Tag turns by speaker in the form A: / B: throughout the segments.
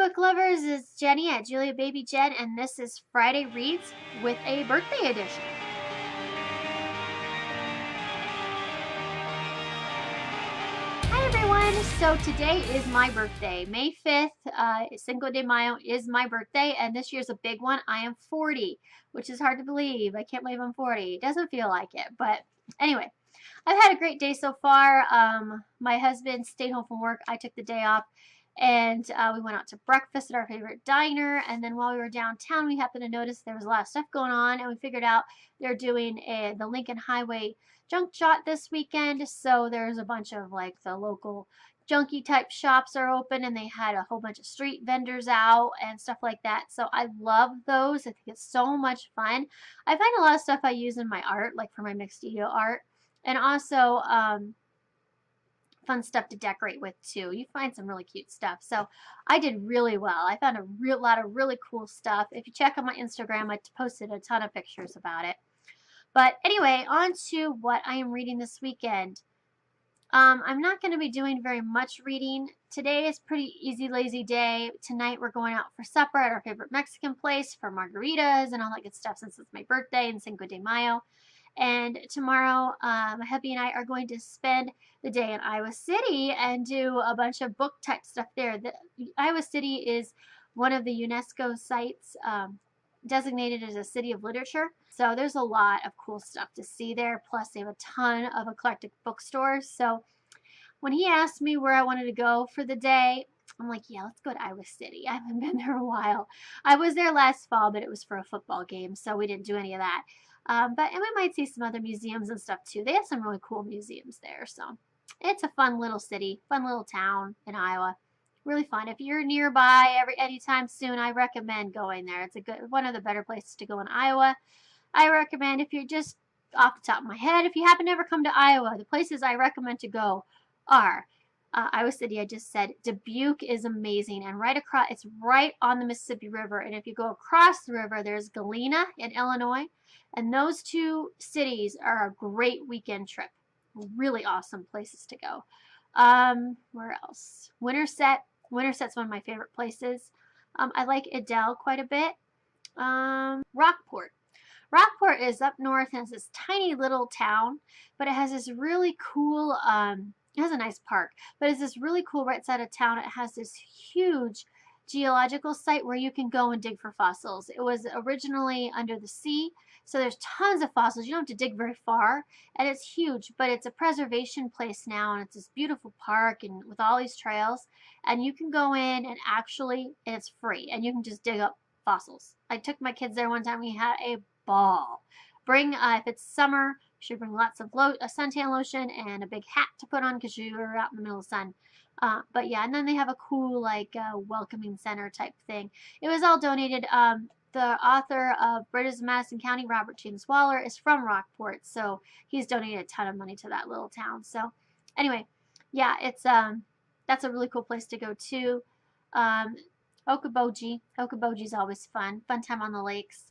A: book lovers, it's Jenny at Julia Baby Jen, and this is Friday Reads with a birthday edition. Hi everyone! So today is my birthday. May 5th, Cinco de Mayo is my birthday, and this year's a big one. I am 40, which is hard to believe. I can't believe I'm 40. It doesn't feel like it, but anyway. I've had a great day so far. My husband stayed home from work. I took the day off, and we went out to breakfast at our favorite diner. And then while we were downtown, we happened to notice there was a lot of stuff going on, and we figured out they're doing the Lincoln Highway junk shot this weekend. So there's a bunch of like the local junky type shops are open, and they had a whole bunch of street vendors out and stuff like that. So I love those. I think it's so much fun. I find a lot of stuff I use in my art, like for my Mixtido art. And also fun stuff to decorate with too. You find some really cute stuff. So I did really well. I found a lot of really cool stuff. If you check on my Instagram, I posted a ton of pictures about it. But anyway, on to what I am reading this weekend. I'm not going to be doing very much reading. Today is pretty easy, lazy day. Tonight we're going out for supper at our favorite Mexican place for margaritas and all that good stuff since it's my birthday and Cinco de Mayo. And tomorrow, my hubby and I are going to spend the day in Iowa City and do a bunch of book type stuff there. Iowa City is one of the UNESCO sites designated as a city of literature. So there's a lot of cool stuff to see there. Plus, they have a ton of eclectic bookstores. So when he asked me where I wanted to go for the day, I'm like, yeah, let's go to Iowa City. I haven't been there in a while. I was there last fall, but it was for a football game, so we didn't do any of that. And we might see some other museums and stuff too. They have some really cool museums there. So it's a fun little city, fun little town in Iowa. Really fun. If you're nearby anytime soon, I recommend going there. It's one of the better places to go in Iowa. I recommend if you're just off the top of my head, if you happen to ever come to Iowa, the places I recommend to go are Iowa City, I just said. Dubuque is amazing, and it's right on the Mississippi River. And if you go across the river, there's Galena in Illinois, and those two cities are a great weekend trip. Really awesome places to go. Where else? Winterset. Winterset's one of my favorite places. I like Adel quite a bit. Rockport. Rockport is up north and it's this tiny little town, but it has this really cool, it has a nice park, but it's this really cool right side of town. It has this huge geological site where you can go and dig for fossils. It was originally under the sea, so there's tons of fossils. You don't have to dig very far, and it's huge, but it's a preservation place now, and it's this beautiful park and with all these trails, and you can go in and and it's free, and you can just dig up fossils. I took my kids there one time. We had a ball. If it's summer, you should bring lots of suntan lotion and a big hat to put on because you're out in the middle of the sun. But yeah, and then they have a cool welcoming center type thing. It was all donated. The author of Bridges of Madison County, Robert James Waller, is from Rockport, so he's donated a ton of money to that little town. So anyway, yeah, that's a really cool place to go too. Okoboji. Okoboji is always fun. Fun time on the lakes.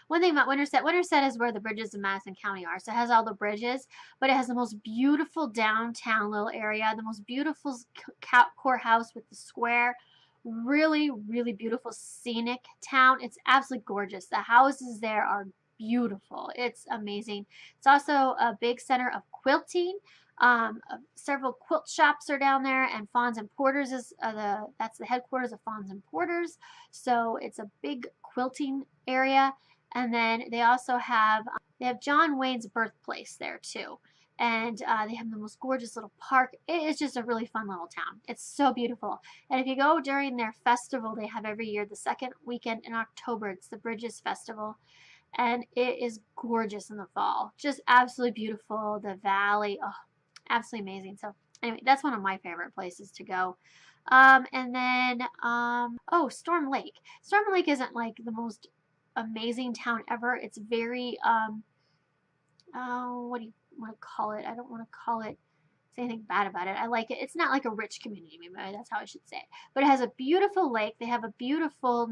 A: One thing about Winterset is where the bridges of Madison County are. So it has all the bridges, but it has the most beautiful downtown little area, the most beautiful courthouse with the square. Really, really beautiful scenic town. It's absolutely gorgeous. The houses there are beautiful. It's amazing. It's also a big center of quilting. Several quilt shops are down there, and Fawns and Porters that's the headquarters of Fawns and Porters. So it's a big quilting area. And then they also have John Wayne's birthplace there too. And they have the most gorgeous little park. It is just a really fun little town. It's so beautiful. And if you go during their festival they have every year, the second weekend in October, it's the Bridges Festival. And it is gorgeous in the fall. Just absolutely beautiful. The valley, oh, absolutely amazing. So anyway, that's one of my favorite places to go. And then, Storm Lake. Storm Lake isn't like the most amazing town ever. It's very, what do you want to call it? I don't want to call it, say anything bad about it. I like it. It's not like a rich community, maybe that's how I should say it. But it has a beautiful lake. They have a beautiful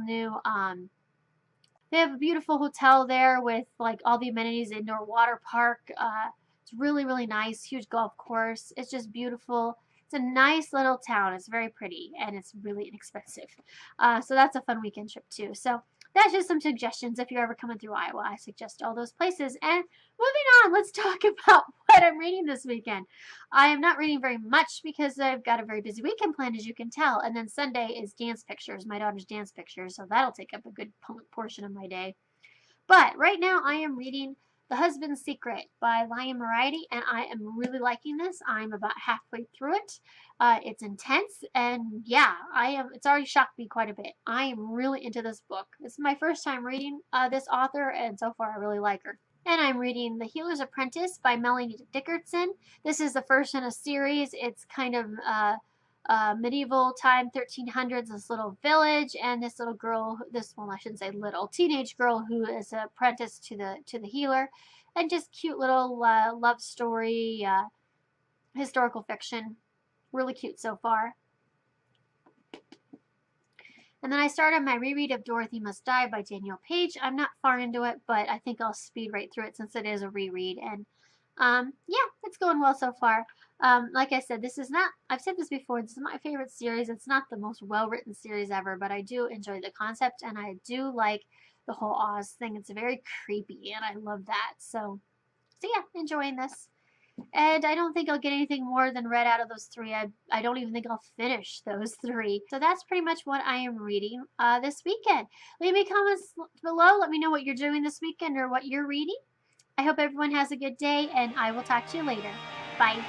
A: they have a beautiful hotel there with like all the amenities, indoor water park. It's really, really nice. Huge golf course. It's just beautiful. It's a nice little town. It's very pretty and it's really inexpensive. So that's a fun weekend trip too. So that's just some suggestions if you're ever coming through Iowa. I suggest all those places. And moving on, let's talk about what I'm reading this weekend. I am not reading very much because I've got a very busy weekend planned, as you can tell. And then Sunday is dance pictures, my daughter's dance pictures. So that'll take up a good portion of my day. But right now I am reading The Husband's Secret by Lion Moriarty, and I am really liking this. I'm about halfway through it. It's intense, and yeah, it's already shocked me quite a bit. I am really into this book. This is my first time reading this author, and so far I really like her. And I'm reading The Healer's Apprentice by Melanie Dickerson. This is the first in a series. It's kind of medieval time, 1300s, this little village, and this little girl, well, I shouldn't say little, teenage girl who is an apprentice to the healer, and just cute little love story, historical fiction, really cute so far. And then I started my reread of Dorothy Must Die by Danielle Page. I'm not far into it, but I think I'll speed right through it since it is a reread. And yeah, it's going well so far. Like I said, I've said this before, this is my favorite series. It's not the most well-written series ever, but I do enjoy the concept, and I do like the whole Oz thing. It's very creepy, and I love that. So yeah, enjoying this. And I don't think I'll get anything more than read out of those three. I don't even think I'll finish those three. So that's pretty much what I am reading this weekend. Leave me comments below. Let me know what you're doing this weekend or what you're reading. I hope everyone has a good day, and I will talk to you later. Bye.